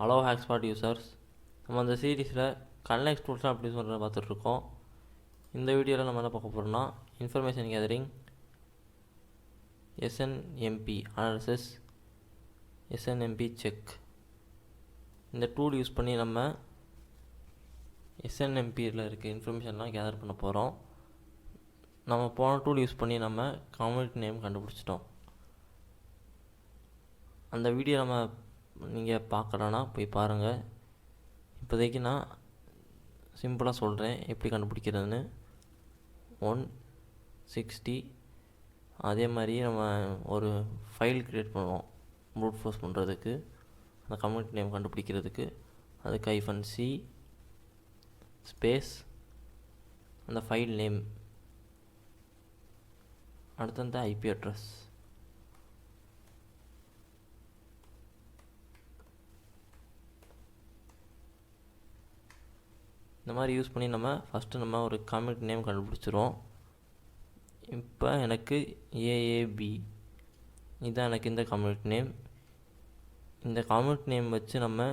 Hello ஹேக்ஸ்பாட் users, நம்ம அந்த சீரீஸில் கனெக்ட் டூல்ஸ்லாம் அப்படி சொல்கிற பார்த்துட்ருக்கோம். இந்த வீடியோவில் நம்ம என்ன பார்க்க போகிறோம்னா information gathering, snmp analysis, snmp-check இந்த டூல் யூஸ் பண்ணி நம்ம snmp-யில் இருக்க இன்ஃபர்மேஷன்லாம் கேதர் பண்ண போகிறோம். நம்ம போன டூல் யூஸ் பண்ணி நம்ம கம்யூனிட்டி நேம் கண்டுபிடிச்சிட்டோம். அந்த வீடியோ நம்ம நீங்கள் பார்க்கலன்னா போய் பாருங்கள். இப்போதைக்கு நான் சிம்பிளாக சொல்கிறேன் எப்படி கண்டுபிடிக்கிறதுன்னு. 160 அதே மாதிரி நம்ம ஒரு ஃபைல் க்ரியேட் பண்ணுவோம் ப்ரூட் ஃபோர்ஸ் பண்ணுறதுக்கு, அந்த கம்யூனிட்டி நேம் கண்டுபிடிக்கிறதுக்கு. அதுக்கு -c ஸ்பேஸ் அந்த ஃபைல் நேம், அடுத்து அந்த ஐபி அட்ரஸ். இந்த மாதிரி யூஸ் பண்ணி நம்ம ஃபஸ்ட்டு நம்ம ஒரு கம்யூனிட்டி நேம் கண்டுபிடிச்சிரும். இப்போ எனக்கு ஏஏபி இதுதான் எனக்கு இந்த கம்யூனிட்டி நேம். இந்த கம்யூனிட்டி நேம் வச்சு நம்ம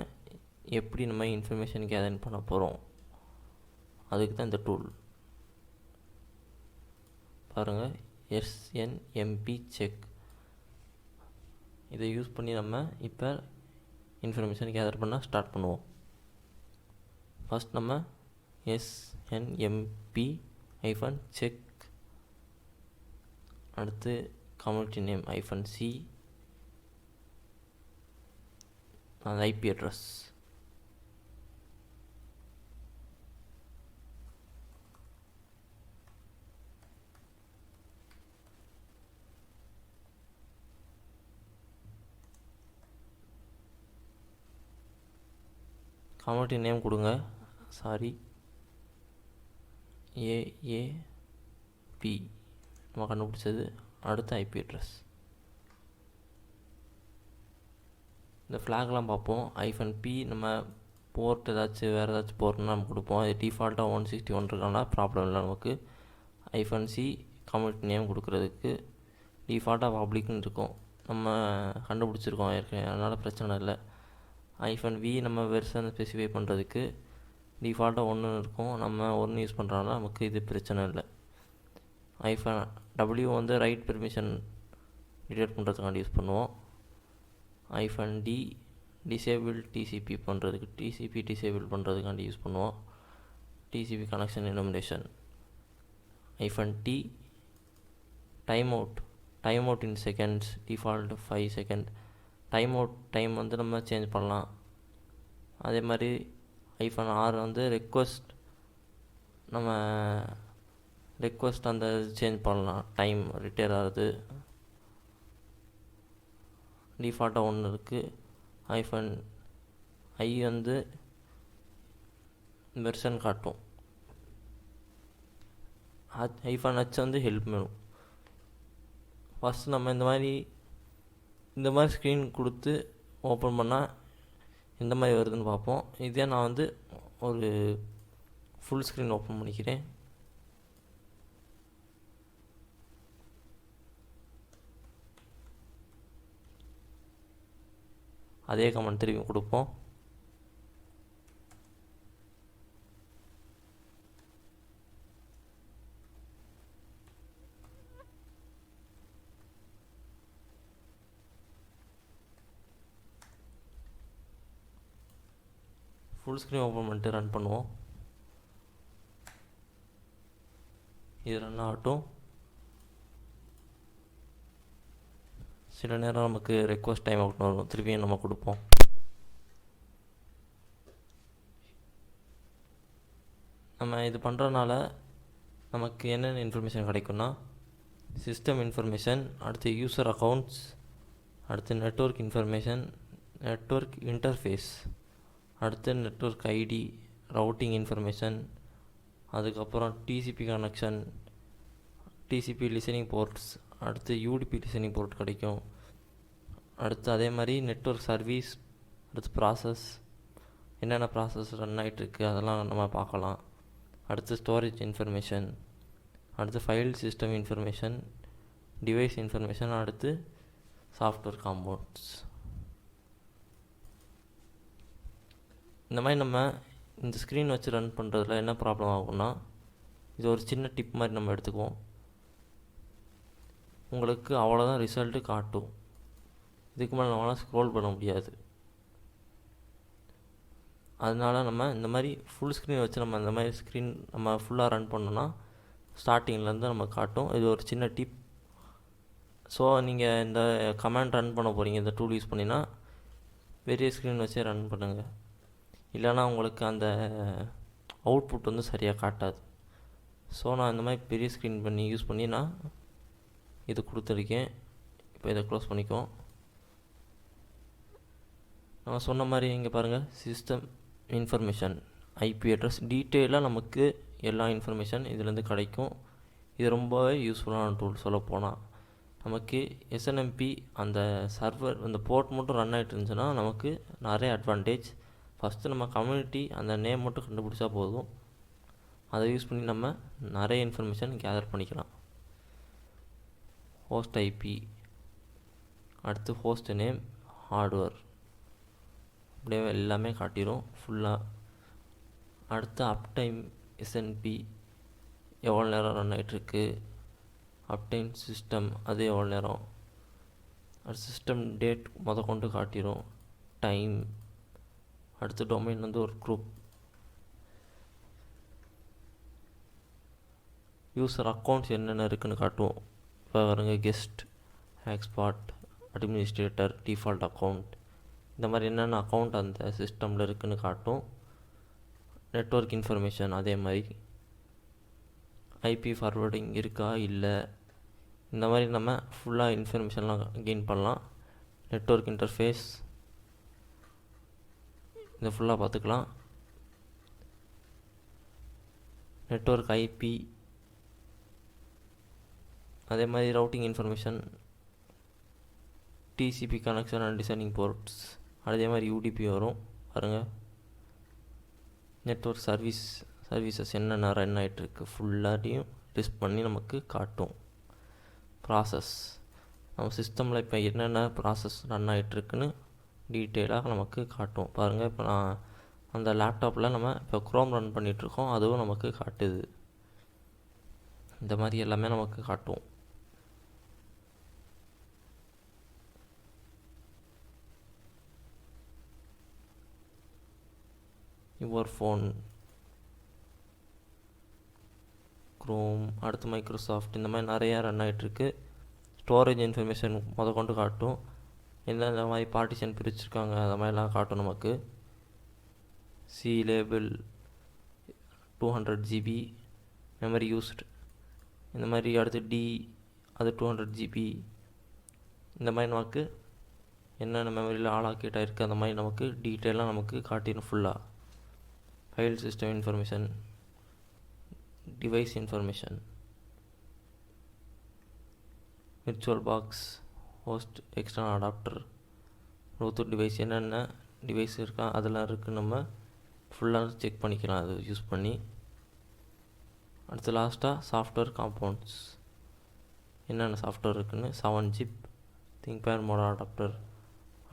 எப்படி நம்ம இன்ஃபர்மேஷன் கேதர் பண்ண போகிறோம், அதுக்கு தான் இந்த டூல். பாருங்கள், snmp-check இதை யூஸ் பண்ணி நம்ம இப்போ இன்ஃபர்மேஷன் கேதர் பண்ண ஸ்டார்ட் பண்ணுவோம். ஃபஸ்ட் நம்ம snmp-check, அடுத்து கம்யூனிட்டி நேம் -c, அந்த ஐபி அட்ரஸ். கம்யூனிட்டி நேம் கொடுங்க, சாரி ஏஏபி நம்ம கண்டுபிடிச்சது. அடுத்த ஐபி அட்ரஸ். இந்த ஃப்ளாக்லாம் பார்ப்போம். -p நம்ம போர்ட் ஏதாச்சும் வேறு ஏதாச்சும் போர்ட்னா நம்ம கொடுப்போம். அது டிஃபால்ட்டாக 161 இருக்கானா ப்ராப்ளம் இல்லை நமக்கு. -c கம்யூனிட்டி நேம் கொடுக்குறதுக்கு டிஃபால்ட்டாக பப்ளிக்னு இருக்கும், நம்ம கண்டுபிடிச்சிருக்கோம் ஏற்கனவே, அதனால் பிரச்சனை இல்லை. -v நம்ம வெர்ஷன் ஸ்பெசிஃபை பண்ணுறதுக்கு டிஃபால்ட்டாக 1 இருக்கும், நம்ம 1 யூஸ் பண்ணுறதுனால நமக்கு இது பிரச்சனை இல்லை. -w வந்து ரைட் பெர்மிஷன் டிடெக்ட் பண்ணுறதுக்காண்டி யூஸ் பண்ணுவோம். -d டிசேபிள் டிசிபி பண்ணுறதுக்கு, டிசிபி டிசேபிள் பண்ணுறதுக்காண்டி யூஸ் பண்ணுவோம். TCP connection enumeration. -t time out in seconds, default 5 second. Time வந்து நம்ம சேஞ்ச் பண்ணலாம். அதே மாதிரி -r வந்து ரெக்வஸ்ட் அந்த சேஞ்ச் பண்ணலாம், டைம் ரிட்டையர் ஆகுது. டிஃபால்ட்டாக 1 இருக்குது. -i வந்து வெர்ஷன் காட்டும். -h வந்து ஹெல்ப் மெனு. ஃபஸ்ட்டு நம்ம இந்த மாதிரி ஸ்க்ரீன் கொடுத்து ஓப்பன் பண்ணால் எந்த மாதிரி வருதுன்னு பார்ப்போம். இதே நான் வந்து ஒரு ஃபுல் ஸ்க்ரீன் ஓப்பன் பண்ணிக்கிறேன். அதே கமெண்ட் திரும்பி கொடுப்போம். ஃபுல் ஸ்க்ரீன் ஓப்பன் பண்ணிட்டு ரன் பண்ணுவோம். இது ரன் ஆகட்டும். சில நேரம் நமக்கு ரெக்வஸ்ட் டைம் அவுட்னு வரும், திருப்பியும் நம்ம கொடுப்போம். நம்ம இது பண்ணுறதுனால நமக்கு என்னென்ன இன்ஃபர்மேஷன் கிடைக்கும்னா, சிஸ்டம் இன்ஃபர்மேஷன், அடுத்து யூசர் அக்கௌண்ட்ஸ், அடுத்து நெட்வொர்க் இன்ஃபர்மேஷன், நெட்வொர்க் இன்டர்ஃபேஸ், அடுத்து நெட்வொர்க் ஐடி, ரவுட்டிங் இன்ஃபர்மேஷன், அதுக்கப்புறம் TCP connection, TCP listening ports, அடுத்து யூடிபி லிசனிங் போர்ட் கிடைக்கும். அடுத்து அதே மாதிரி நெட்வொர்க் சர்வீஸ், அடுத்து ப்ராசஸ், என்னென்ன ப்ராசஸ் ரன் ஆகிட்டுருக்கு அதெல்லாம் நம்ம பார்க்கலாம். அடுத்து ஸ்டோரேஜ் இன்ஃபர்மேஷன், அடுத்து file system information, device information, அடுத்து சாஃப்ட்வேர் காம்பவுண்ட்ஸ். இந்த மாதிரி நம்ம இந்த ஸ்க்ரீன் வச்சு ரன் பண்ணுறதுல என்ன ப்ராப்ளம் ஆகும்னா, இது ஒரு சின்ன டிப் மாதிரி நம்ம எடுத்துக்குவோம். உங்களுக்கு அவ்வளோதான் ரிசல்ட்டு காட்டும். இதுக்கு மேலே நம்மளால் ஸ்க்ரோல் பண்ண முடியாது. அதனால நம்ம இந்த மாதிரி ஃபுல் ஸ்க்ரீன் வச்சு நம்ம இந்த மாதிரி ஸ்க்ரீன் நம்ம ஃபுல்லாக ரன் பண்ணோன்னா ஸ்டார்டிங்லேருந்து நம்ம காட்டும். இது ஒரு சின்ன டிப். ஸோ நீங்கள் இந்த கமாண்ட் ரன் பண்ண போகிறீங்க இந்த டூல் யூஸ் பண்ணினா பெரிய ஸ்க்ரீன் வச்சே ரன் பண்ணுங்கள். இல்லைனா உங்களுக்கு அந்த அவுட்புட் வந்து சரியாக காட்டாது. ஸோ நான் இந்த மாதிரி பெரிய ஸ்க்ரீன் பண்ணி யூஸ் பண்ணி நான் இது கொடுத்துருக்கேன். இப்போ இதை க்ளோஸ் பண்ணிக்குவோம். நான் சொன்ன மாதிரி இங்கே பாருங்கள், சிஸ்டம் இன்ஃபர்மேஷன், ஐபி அட்ரஸ் டீட்டெயிலாக நமக்கு எல்லா இன்ஃபர்மேஷன் இதுலேருந்து கிடைக்கும். இது ரொம்பவே யூஸ்ஃபுல்லான டூல். சொல்லப்போனால் நமக்கு எஸ்என்எம்பி அந்த சர்வர் அந்த போர்ட் மட்டும் ரன் ஆகிட்டு இருந்துச்சுன்னா நமக்கு நிறைய அட்வான்டேஜ். ஃபஸ்ட்டு நம்ம கம்யூனிட்டி அந்த நேம் மட்டும் கண்டுபிடிச்சா போதும். அதை யூஸ் பண்ணி நம்ம நிறைய இன்ஃபர்மேஷன் கேதர் பண்ணிக்கலாம். ஹோஸ்ட் ஐபி, அடுத்து ஹோஸ்ட் நேம், ஹார்ட்வேர், அப்படியே எல்லாமே காட்டிடும் ஃபுல்லாக. அடுத்து அப்டைம் எஸ்என்பி எவ்வளோ நேரம் ரன் ஆகிட்டுருக்கு, அப்டைம் சிஸ்டம் அது எவ்வளோ நேரம், அடுத்து சிஸ்டம் டேட் கொண்டு காட்டிடும், டைம், அடுத்து டொமைன் வந்து ஒரு குரூப், யூசர் அக்கௌண்ட்ஸ் என்னென்ன இருக்குதுன்னு காட்டுவோம். இப்போ வருங்க கெஸ்ட், ஹேக்ஸ்பாட், அட்மினிஸ்ட்ரேட்டர், டிஃபால்ட் அக்கௌண்ட், இந்த மாதிரி என்னென்ன அக்கௌண்ட் அந்த சிஸ்டமில் இருக்குதுன்னு காட்டும். நெட்வொர்க் இன்ஃபர்மேஷன் அதே மாதிரி, ஐபி ஃபார்வர்டிங் இருக்கா இல்லை, இந்த மாதிரி நம்ம ஃபுல்லாக இன்ஃபர்மேஷன்லாம் கெயின் பண்ணலாம். நெட்வொர்க் இன்டர்ஃபேஸ் இதை ஃபுல்லாக பார்த்துக்கலாம். நெட்வொர்க் ஐபி அதே மாதிரி routing information, TCP connection and designing ports, அதே மாதிரி யூடிபி வரும் பாருங்கள். நெட்வொர்க் சர்வீசஸ் என்னென்ன ரன் ஆகிட்டுருக்கு ஃபுல்லாத்தையும் லிஸ்ட் பண்ணி நமக்கு காட்டும். ப்ராசஸ், நம்ம சிஸ்டமில் இப்போ என்னென்ன ப்ராசஸ் ரன் ஆகிட்டுருக்குன்னு டீட்டெயிலாக நமக்கு காட்டும். பாருங்கள், இப்போ நான் அந்த லேப்டாப்பில் நம்ம இப்போ க்ரோம் ரன் பண்ணிகிட்ருக்கோம், அதுவும் நமக்கு காட்டுது. இந்த மாதிரி எல்லாமே நமக்கு காட்டும். யுவர் ஃபோன், க்ரோம், அடுத்து மைக்ரோசாஃப்ட், இந்த மாதிரி நிறையா ரன் ஆகிட்டுருக்கு. ஸ்டோரேஜ் இன்ஃபர்மேஷன் கொண்டு காட்டும். எந்தெந்த மாதிரி பார்ட்டிஷன் பிரிச்சுருக்காங்க அந்த மாதிரிலாம் காட்டும் நமக்கு. C label 200 GB, memory used இந்த மாதிரி. அடுத்து டி அது 200 GB, இந்த மாதிரி நமக்கு என்னென்ன மெமரியில் ஆலாக்கேட் ஆகிருக்கு அந்த மாதிரி நமக்கு டீட்டெயிலாக நமக்கு காட்டிடும் ஃபுல்லாக. File system information, device information, virtual box, host, external adapter, Bluetooth device என்னென்ன டிவைஸ் இருக்கா அதெல்லாம் இருக்குது. நம்ம ஃபுல்லாக செக் பண்ணிக்கலாம் அது யூஸ் பண்ணி. அடுத்து லாஸ்ட்டாக சாஃப்ட்வேர் காம்பவுண்ட்ஸ், என்னென்ன சாஃப்ட்வேர் இருக்குதுன்னு. 7 ஜிப், திங்க்பேட் மோடல் அடாப்டர்,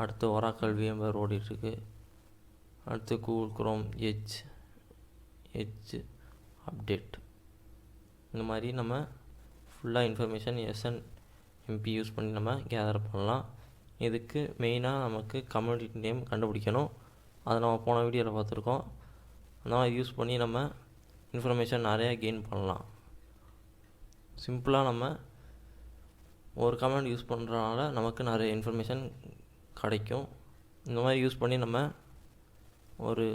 அடுத்து ஒராக்கல் VMware ஓடிட்டுருக்கு. அடுத்து கூகுள் குரோம், எட்ஜ் அப்டேட், இந்த மாதிரி நம்ம ஃபுல்லாக இன்ஃபர்மேஷன் SNMP யூஸ் பண்ணி நம்ம கேதர் பண்ணலாம். இதுக்கு மெயினாக நமக்கு கம்யூனிட்டி நேம் கண்டுபிடிக்கணும். அதை நம்ம போன வீடியோவில் பார்த்துருக்கோம். அந்த மாதிரி யூஸ் பண்ணி நம்ம இன்ஃபர்மேஷன் நிறையா கெயின் பண்ணலாம். சிம்பிளாக நம்ம ஒரு கமெண்ட் யூஸ் பண்ணுறதுனால நமக்கு நிறைய இன்ஃபர்மேஷன் கிடைக்கும். இந்த மாதிரி யூஸ் பண்ணி நம்ம ஒரு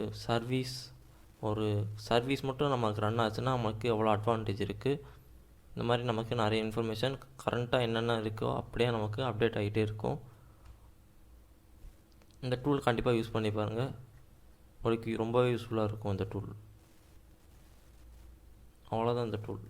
சர்வீஸ் மட்டும் நமக்கு ரன் ஆச்சுன்னா நமக்கு எவ்வளோ அட்வான்டேஜ் இருக்குது. இந்த மாதிரி நமக்கு நிறைய இன்ஃபர்மேஷன் கரண்ட்டாக என்னென்ன இருக்கோ அப்படியே நமக்கு அப்டேட் ஆகிட்டே இருக்கும். இந்த டூல் கண்டிப்பாக யூஸ் பண்ணி பாருங்கள், உங்களுக்கு ரொம்பவே யூஸ்ஃபுல்லாக இருக்கும் இந்த டூல். அவ்வளோதான் இந்த டூல்.